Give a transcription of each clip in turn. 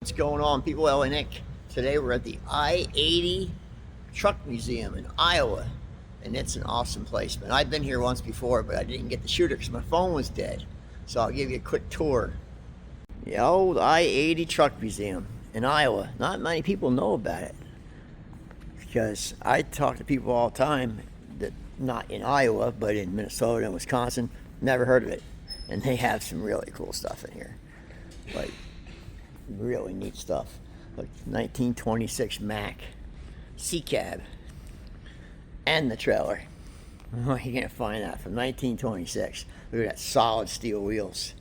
What's going on, people? Ellen Nick. Today we're at the I-80 Truck Museum in Iowa, and it's an awesome place, man. I've been here once before, but I didn't get to shoot it because my phone was dead. So I'll give you a quick tour. The old I-80 Truck Museum in Iowa. Not many people know about it because I talk to people all the time that not in Iowa, but in Minnesota and Wisconsin, never heard of it. And they have some really cool stuff in here. Like, really neat stuff. Like 1926 Mack C cab and the trailer. Oh, you can't find that from 1926. Look at that, solid steel wheels.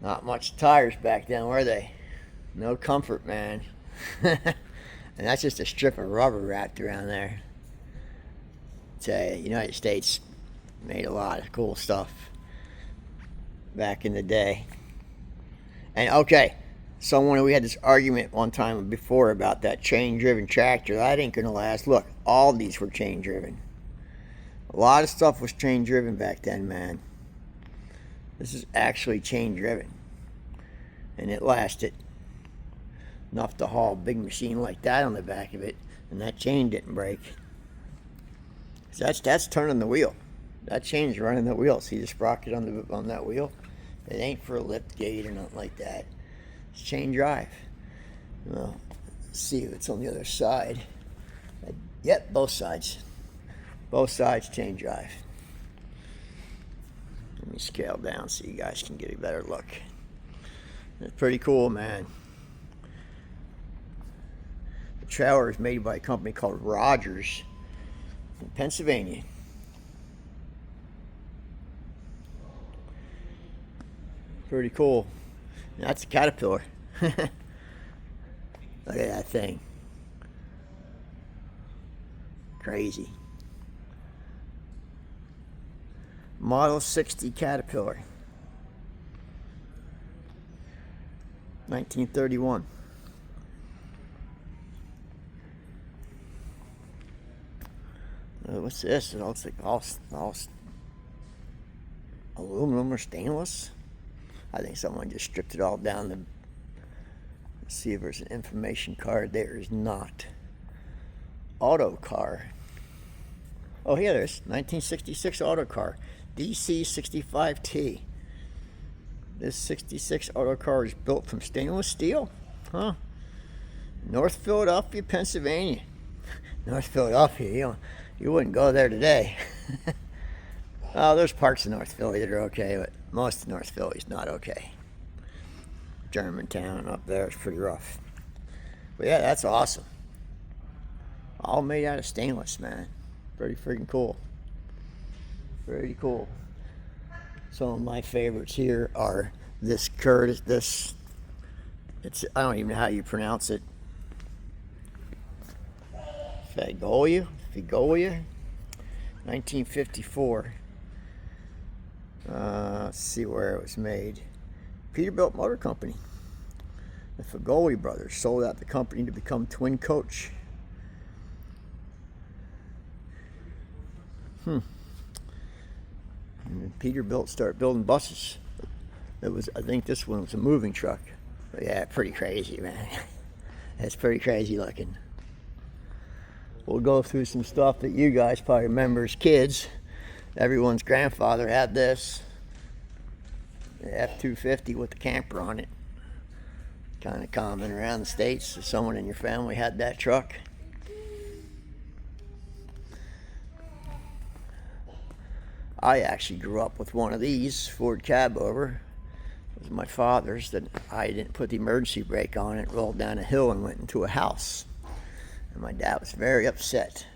Not much tires back then, were they? No comfort, man. And that's just a strip of rubber wrapped around there. Tell you, United States made a lot of cool stuff back in the day. And okay, we had this argument one time before about that chain-driven tractor. That ain't gonna last. Look, all these were chain-driven. A lot of stuff was chain-driven back then, man. This is actually chain-driven, and it lasted enough to haul a big machine like that on the back of it, and that chain didn't break. So that's turning the wheel. That chain's running the wheel. See the sprocket on that wheel? It ain't for a lift gate or nothing like that. It's chain drive. Well, let's see if it's on the other side. Yep, both sides. Both sides chain drive. Let me scale down so you guys can get a better look. It's pretty cool, man. The trailer is made by a company called Rogers in Pennsylvania. Pretty cool. That's a Caterpillar. Look at that thing. Crazy. Model 60 Caterpillar. 1931. What's this? It looks like all aluminum or stainless. I think someone just stripped it all down to see if there's an information card. There is not. Auto car. Oh, here there is. 1966 auto car. DC65T. This 66 auto car is built from stainless steel. Huh. North Philadelphia, Pennsylvania. North Philadelphia, you wouldn't go there today. Oh, there's parts of North Philly that are okay, but most of North Philly's not okay. Germantown up there is pretty rough. But yeah, that's awesome. All made out of stainless, man. Pretty freaking cool. Pretty cool. Some of my favorites here are this Curtis. I don't even know how you pronounce it. Fagolia, 1954. Let's see where it was made. Peterbilt Motor Company. The Fagoli brothers sold out the company to become Twin Coach. And Peterbilt started building buses. I think this one was a moving truck. But yeah, pretty crazy, man. It's pretty crazy looking. We'll go through some stuff that you guys probably remember as kids. Everyone's grandfather had this. The F-250 with the camper on it. Kind of common around the States. If someone in your family had that truck. I actually grew up with one of these Ford cab over. It was my father's that I didn't put the emergency brake on it, rolled down a hill and went into a house. And my dad was very upset.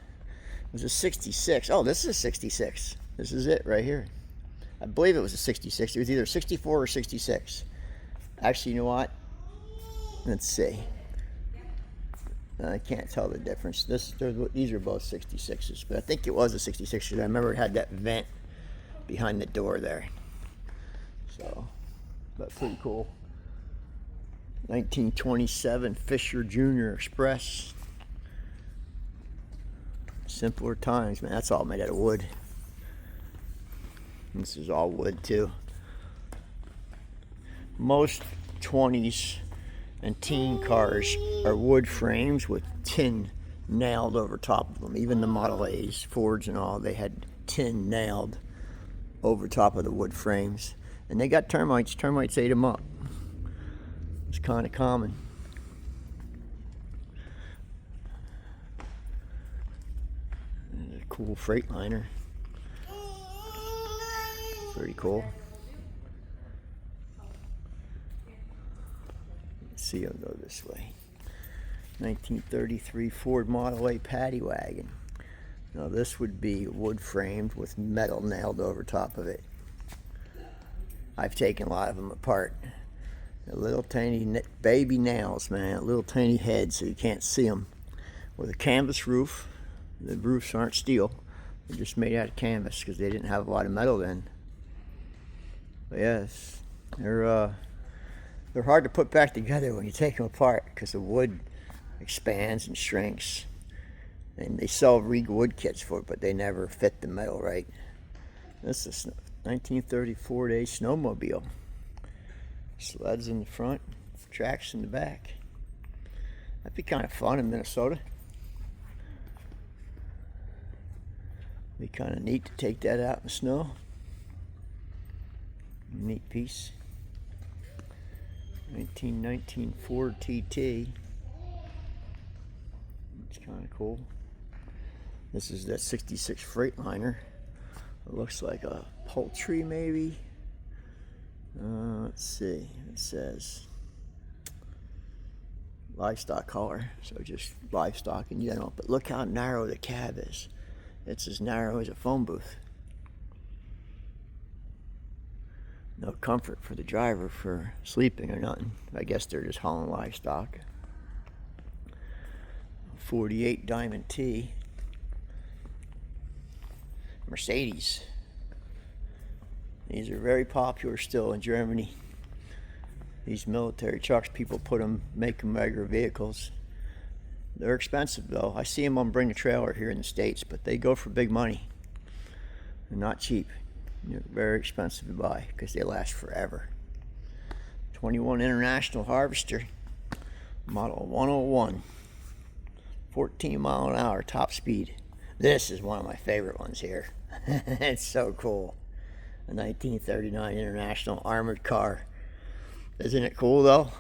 It was a 66. Oh, this is a 66. This is it right here. I believe it was a 66. It was either 64 or 66. Actually, you know what? Let's see. I can't tell the difference. These are both 66s, but I think it was a 66 because I remember it had that vent behind the door there. So, but pretty cool. 1927 Fisher Jr. Express. Simpler times, man. That's all made out of wood. This is all wood too. Most 20s and teen cars are wood frames with tin nailed over top of them. Even the Model A's, Fords and all, they had tin nailed over top of the wood frames. And they got termites. Termites ate them up. It's kind of common. A cool Freightliner. Pretty cool. Let's see, I'll go this way. 1933 Ford Model A paddy wagon. Now this would be wood framed with metal nailed over top of it. I've taken a lot of them apart. They're little tiny baby nails, man. Little tiny heads so you can't see them. With a canvas roof. The roofs aren't steel. They're just made out of canvas because they didn't have a lot of metal then. But yes, they're hard to put back together when you take them apart because the wood expands and shrinks. And they sell Regal wood kits for it, but they never fit the metal right. This is 1930 Ford A snowmobile. Sleds in the front, tracks in the back. That'd be kind of fun in Minnesota. Be kind of neat to take that out in the snow. Neat piece. 1919 Ford TT. It's kind of cool. This is that 66 Freightliner. It looks like a poultry maybe. Let's see. It says livestock color, so just livestock in general. But look how narrow the cab is. It's as narrow as a phone booth. No comfort for the driver for sleeping or nothing. I guess they're just hauling livestock. 48 Diamond T. Mercedes. These are very popular still in Germany. These military trucks, people make them regular vehicles. They're expensive though. I see them on Bring a Trailer here in the States, but they go for big money. They're not cheap. They're very expensive to buy because they last forever. 21 International Harvester, model 101. 14 mile an hour top speed. This is one of my favorite ones here. It's so cool. A 1939 International armored car. Isn't it cool though?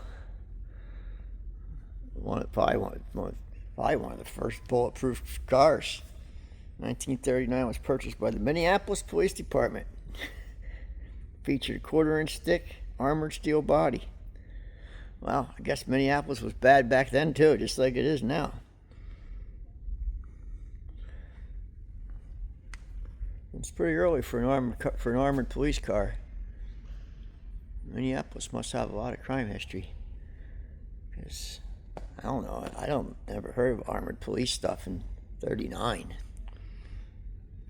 Probably one of the first bulletproof cars. 1939 was purchased by the Minneapolis Police Department. Featured a 1/4-inch thick armored steel body. Well, I guess Minneapolis was bad back then too, just like it is now. It's pretty early for an armored police car. Minneapolis must have a lot of crime history. Because I don't know. Never heard of armored police stuff in '39.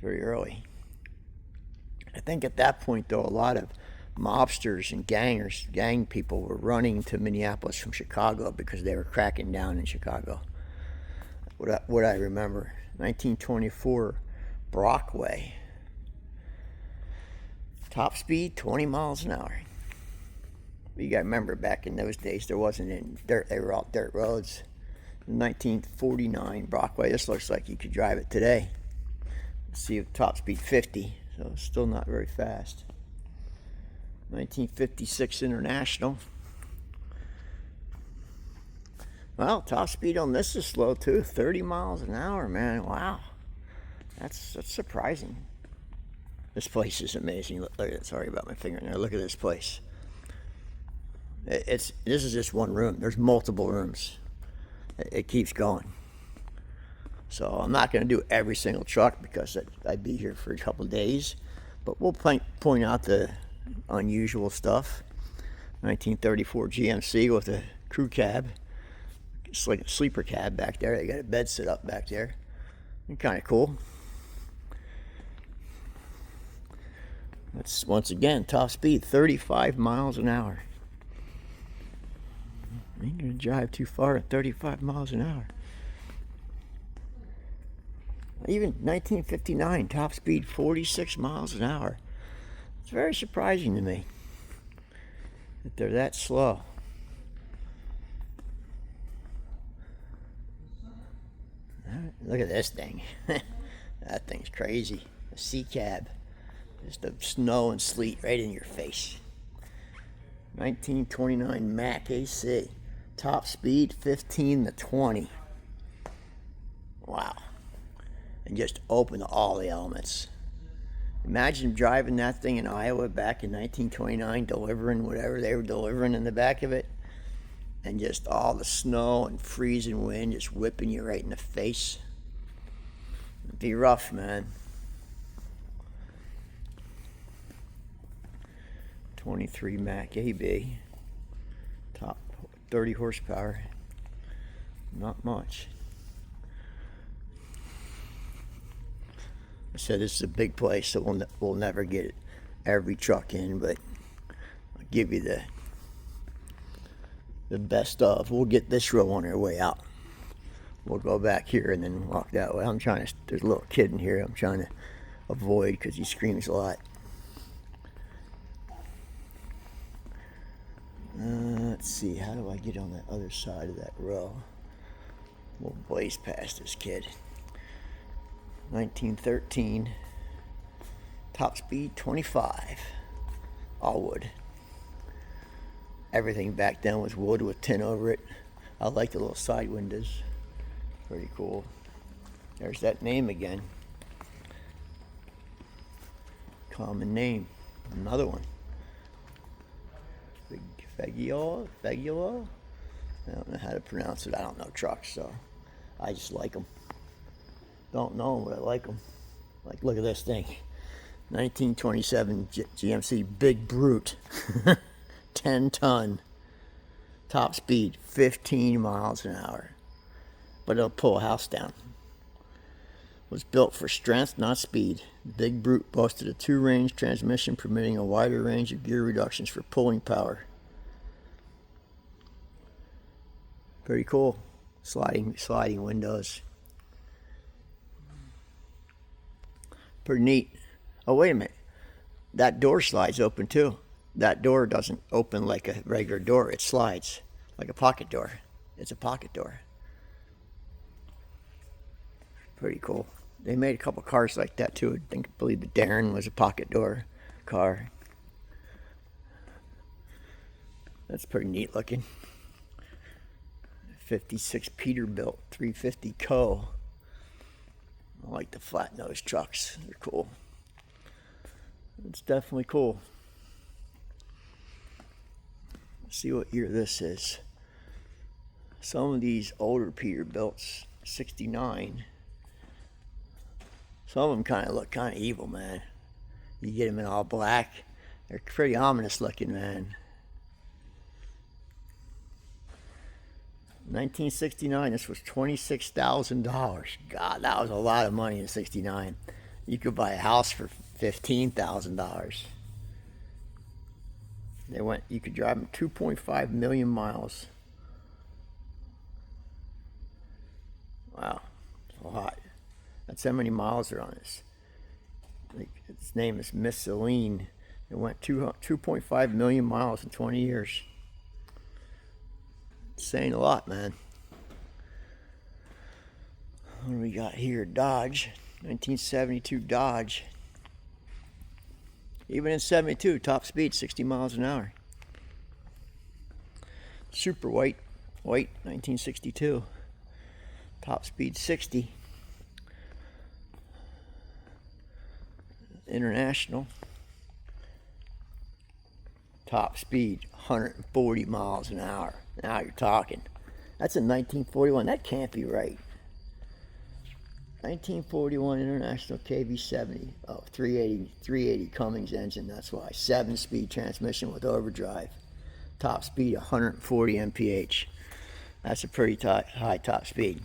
Very early. I think at that point, though, a lot of mobsters and gang people were running to Minneapolis from Chicago because they were cracking down in Chicago. What I remember, 1924 Brockway. Top speed, 20 miles an hour. You gotta remember, back in those days, there wasn't any dirt. They were all dirt roads. 1949 Brockway. This looks like you could drive it today. Let's see, top speed 50, so it's still not very fast. 1956 International. Well, top speed on this is slow too, 30 miles an hour, man. Wow, that's surprising. This place is amazing. Look at it. Sorry about my finger in there. Look at this place. This is just one room. There's multiple rooms. It keeps going. So I'm not going to do every single truck because I'd be here for a couple of days. But we'll point out the unusual stuff. 1934 GMC with a crew cab. It's like a sleeper cab back there. They got a bed set up back there. Kind of cool. That's, once again, top speed, 35 miles an hour. You ain't gonna drive too far at 35 miles an hour. Even 1959, top speed, 46 miles an hour. It's very surprising to me that they're that slow. Look at this thing. That thing's crazy. A sea cab. Just the snow and sleet right in your face. 1929 Mac AC. Top speed 15 to 20. Wow. And just open to all the elements. Imagine driving that thing in Iowa back in 1929, delivering whatever they were delivering in the back of it, and just all the snow and freezing wind just whipping you right in the face. It'd be rough, man. 23 Mac AB. Top 30 horsepower. Not much. I said this is a big place, so we'll never get every truck in, but I'll give you the best of. We'll get this row on our way out. We'll go back here and then walk that way. There's a little kid in here I'm trying to avoid because he screams a lot. Let's see, how do I get on that other side of that row? We'll blaze past this kid. 1913, top speed 25, all wood. Everything back then was wood with tin over it. I like the little side windows, pretty cool. There's that name again. Common name, another one. Fegiola? I don't know how to pronounce it. I don't know trucks, so I just like them. Don't know them, but I like them. Like, look at this thing. 1927 GMC Big Brute. 10 ton. Top speed 15 miles an hour. But it'll pull a house down. Was built for strength, not speed. Big Brute boasted a 2-range transmission, permitting a wider range of gear reductions for pulling power. Pretty cool. Sliding windows. Pretty neat. Oh, wait a minute. That door slides open too. That door doesn't open like a regular door. It slides like a pocket door. It's a pocket door. Pretty cool. They made a couple cars like that too. I believe the Darren was a pocket door car. That's pretty neat looking. 56 Peterbilt 350 Co. I like the flat nose trucks. They're cool. It's definitely cool. Let's see what year this is. Some of these older Peterbilts, 69. Some of them kind of look kind of evil, man. You get them in all black. They're pretty ominous looking, man. 1969, this was $26,000. God, that was a lot of money in 69. You could buy a house for $15,000. You could drive them 2.5 million miles. Wow, that's a lot. That's how many miles are on this. Its name is Miss Celine. It went 2.5 million miles in 20 years. It's saying a lot, man. What do we got here? Dodge. 1972 Dodge. Even in 72, top speed 60 miles an hour. Super white, 1962. Top speed 60. International. Top speed 140 miles an hour. Now you're talking. That's a 1941. That can't be right. 1941 International KV70. Oh, 380 Cummins engine. That's why. 7-speed transmission with overdrive. Top speed 140 mph. That's a pretty high top speed.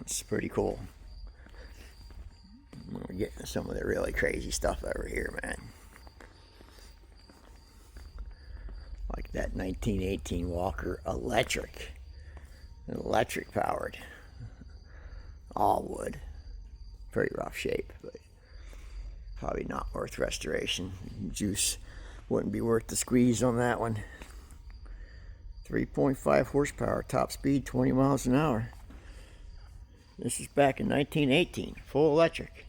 It's pretty cool. We're getting to some of the really crazy stuff over here, man. Like that 1918 Walker electric powered, all wood, pretty rough shape, but probably not worth restoration. Juice wouldn't be worth the squeeze on that one. 3.5 horsepower, top speed 20 miles an hour. This is back in 1918, full electric.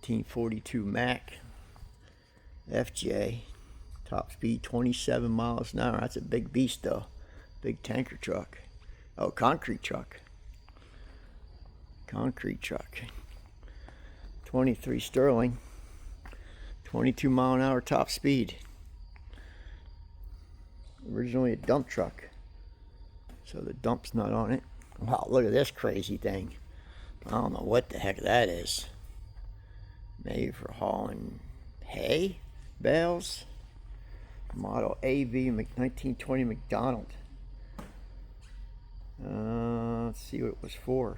1942 Mack FJ, top speed 27 miles an hour. That's a big beast though, big tanker truck. Oh, concrete truck. 23 Sterling, 22 mile an hour top speed. Originally a dump truck, so the dump's not on it. Wow, look at this crazy thing. I don't know what the heck that is. Maybe for hauling hay bales. Model AV 1920 McDonald. Let's see what it was for.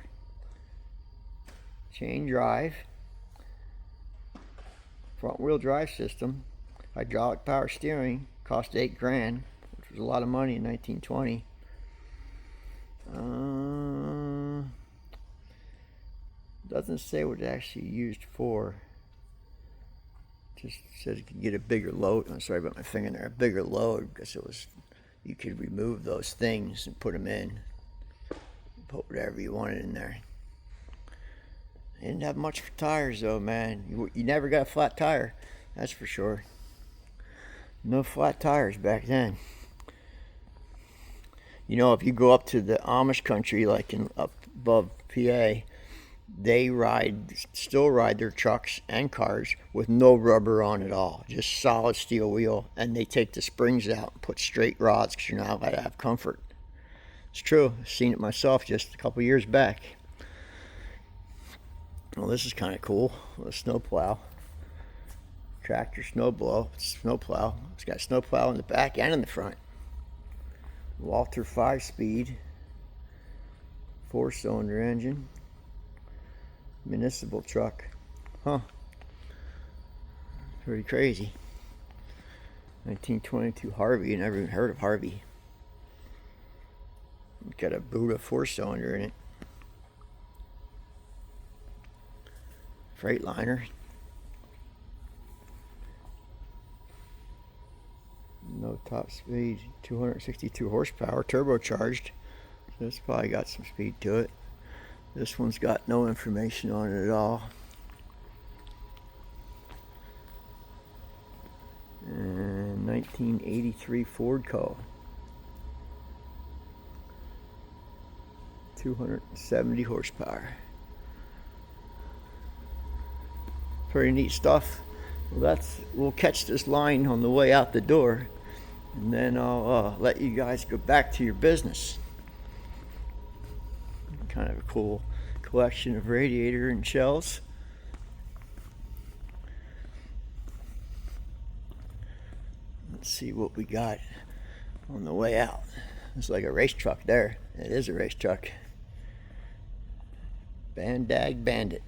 Chain drive, front wheel drive system, hydraulic power steering, cost $8 grand, which was a lot of money in 1920. Doesn't say what it actually used for. Just says you could get a bigger load. I'm sorry about my finger there. A bigger load, because it was, you could remove those things and put them in. Put whatever you wanted in there. They didn't have much for tires though, man. You never got a flat tire, that's for sure. No flat tires back then. You know, if you go up to the Amish country, like up above PA, they still ride their trucks and cars with no rubber on at all, just solid steel wheel, and they take the springs out and put straight rods because you're not allowed to have comfort. It's true. I've seen it myself just a couple years back. Well, this is kind of cool. A snowplow. Tractor snowplow. It's got snowplow in the back and in the front. Walter 5-speed. 4-cylinder engine. Municipal truck. Huh. Pretty crazy. 1922 Harvey. You never even heard of Harvey. It's got a Buddha 4-cylinder in it. Freightliner. No top speed. 262 horsepower. Turbocharged. So it's probably got some speed to it. This one's got no information on it at all. And 1983 Ford Co. 270 horsepower. Pretty neat stuff. Well, we'll catch this line on the way out the door, and then I'll let you guys go back to your business. Kind of a cool collection of radiator and shells. Let's see what we got on the way out. It's like a race truck there. It is a race truck. Bandag Bandit.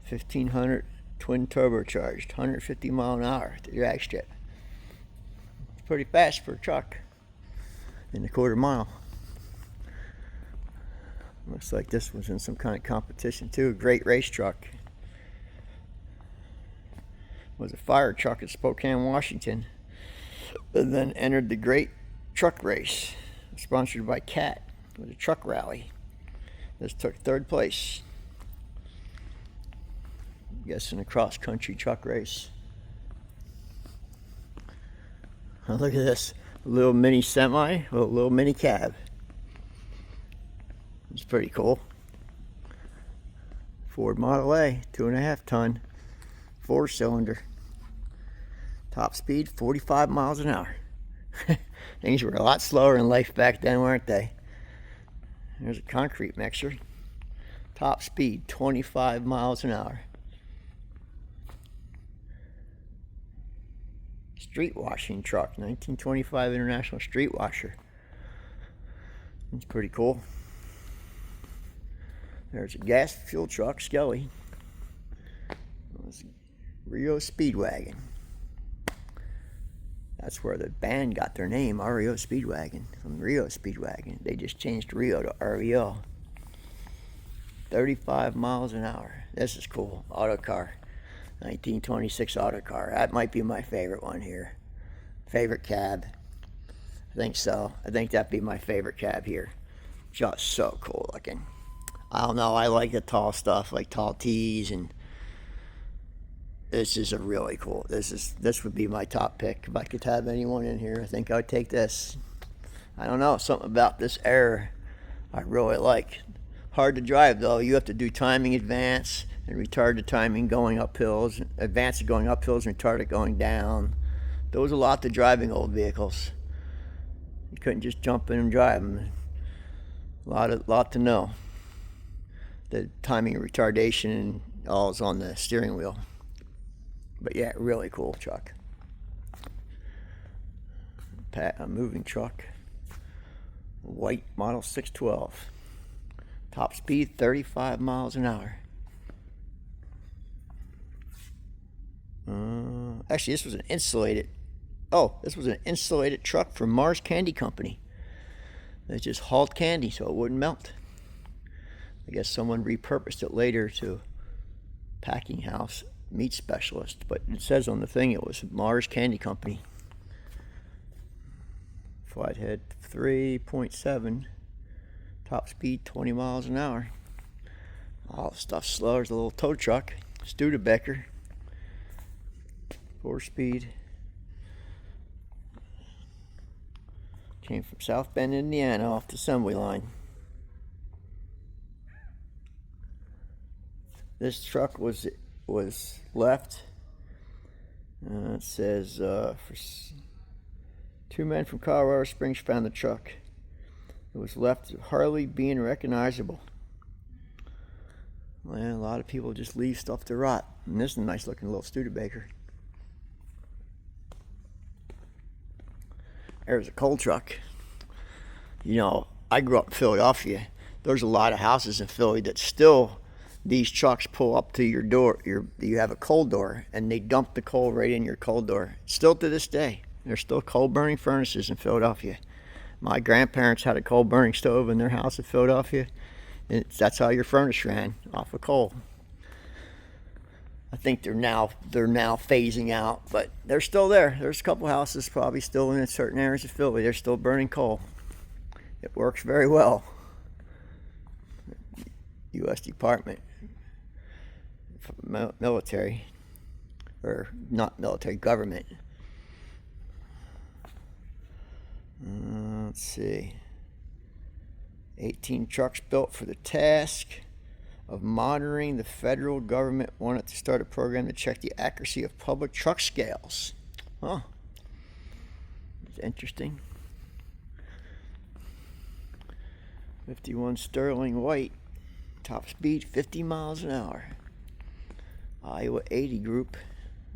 1500 twin turbocharged, 150 mile an hour to drag strip. It's pretty fast for a truck in a quarter mile. Looks like this was in some kind of competition too. A great race truck. Was a fire truck at Spokane, Washington, and then entered the Great Truck Race, sponsored by CAT. It was a truck rally. This took third place. I guess in a cross-country truck race. Oh, look at this. A little mini semi, a little mini cab. It's pretty cool. Ford Model A, 2.5 ton, 4-cylinder. Top speed, 45 miles an hour. Things were a lot slower in life back then, weren't they? There's a concrete mixer. Top speed, 25 miles an hour. Street washing truck, 1925 International Street Washer. It's pretty cool. There's a gas fuel truck, Skelly. Rio Speedwagon. That's where the band got their name, REO Speedwagon, from Rio Speedwagon. They just changed Rio to REO. 35 miles an hour. This is cool. Auto car. 1926 auto car. That might be my favorite one here. Favorite cab. I think so. I think that'd be my favorite cab here. Just so cool looking. I don't know. I like the tall stuff, like tall tees, and this is a really cool. This would be my top pick if I could have anyone in here. I think I would take this. I don't know, something about this Air I really like. Hard to drive though. You have to do timing advance and retarded timing going up hills, advance going up hills and retarded going down. There was a lot to driving old vehicles. You couldn't just jump in and drive them. Lot to know. The timing and retardation and all is on the steering wheel. But yeah, really cool truck. A moving truck. White model 612. Top speed 35 miles an hour. Actually, this was an insulated. Oh, this was an insulated truck from Mars Candy Company. They just hauled candy so it wouldn't melt. I guess someone repurposed it later to packing house meat specialist, but it says on the thing it was Mars Candy Company. Flathead 3.7, top speed 20 miles an hour. All the stuff slow. There's a little tow truck, Studebaker, 4-speed. Came from South Bend, Indiana, off the assembly line. This truck was left. It says for 2 men from Colorado Springs found the truck. It was left hardly being recognizable. Well, a lot of people just leave stuff to rot. And this is a nice looking little Studebaker. There's a coal truck. You know, I grew up in Philadelphia. There's a lot of houses in Philly that still, these trucks pull up to your door. You have a coal door, and they dump the coal right in your coal door. Still to this day, there's still coal burning furnaces in Philadelphia. My grandparents had a coal burning stove in their house in Philadelphia, and that's how your furnace ran, off of coal. I think they're now phasing out, but they're still there. There's a couple houses probably still in certain areas of Philly. They're still burning coal. It works very well. U.S. Department, military, or not military, government. Let's see. 18 trucks built for the task of monitoring. The federal government wanted to start a program to check the accuracy of public truck scales. Huh. It's interesting. 51 Sterling White. Top speed 50 miles an hour. Iowa 80 group.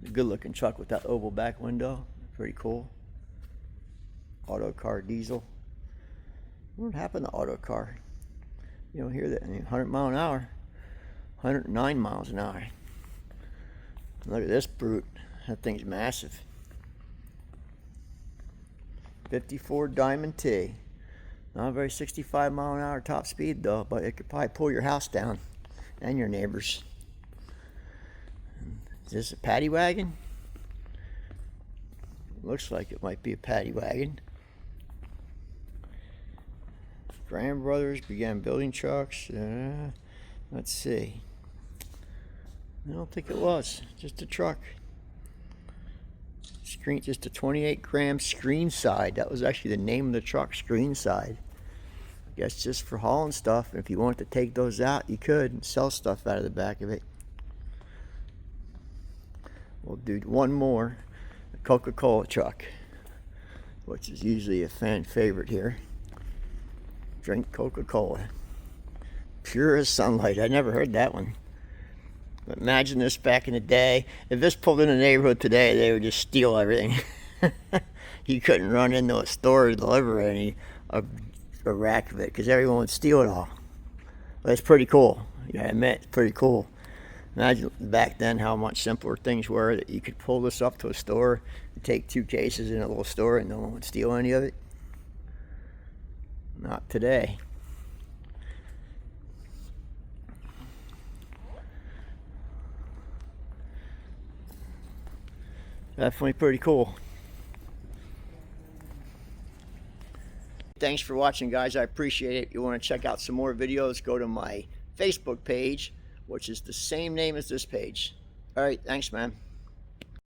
A good looking truck with that oval back window. Pretty cool. Auto car diesel. What happened to auto car? You don't hear that. 100 mile an hour. 109 miles an hour. Look at this brute. That thing's massive. 54 Diamond T. Not a very 65 mile an hour top speed though, but it could probably pull your house down and your neighbors. Is this a paddy wagon? Looks like it might be a paddy wagon. Graham Brothers began building trucks. Let's see. I don't think it was. Just a truck. Just a 28 gram screen side. That was actually the name of the truck, screen side. I guess just for hauling stuff. If you wanted to take those out, you could and sell stuff out of the back of it. We'll do one more. A Coca-Cola truck, which is usually a fan favorite here. Drink Coca-Cola. Pure as sunlight. I never heard that one. But imagine this back in the day. If this pulled in the neighborhood today, they would just steal everything. You couldn't run into a store to deliver a rack of it because everyone would steal it all. But it's pretty cool. Yeah, I admit, it's pretty cool. Imagine back then how much simpler things were, that you could pull this up to a store and take 2 cases in a little store and no one would steal any of it. Not today. Definitely pretty cool. Thanks for watching, guys. I appreciate it. If you want to check out some more videos, go to my Facebook page, which is the same name as this page. All right, thanks, man.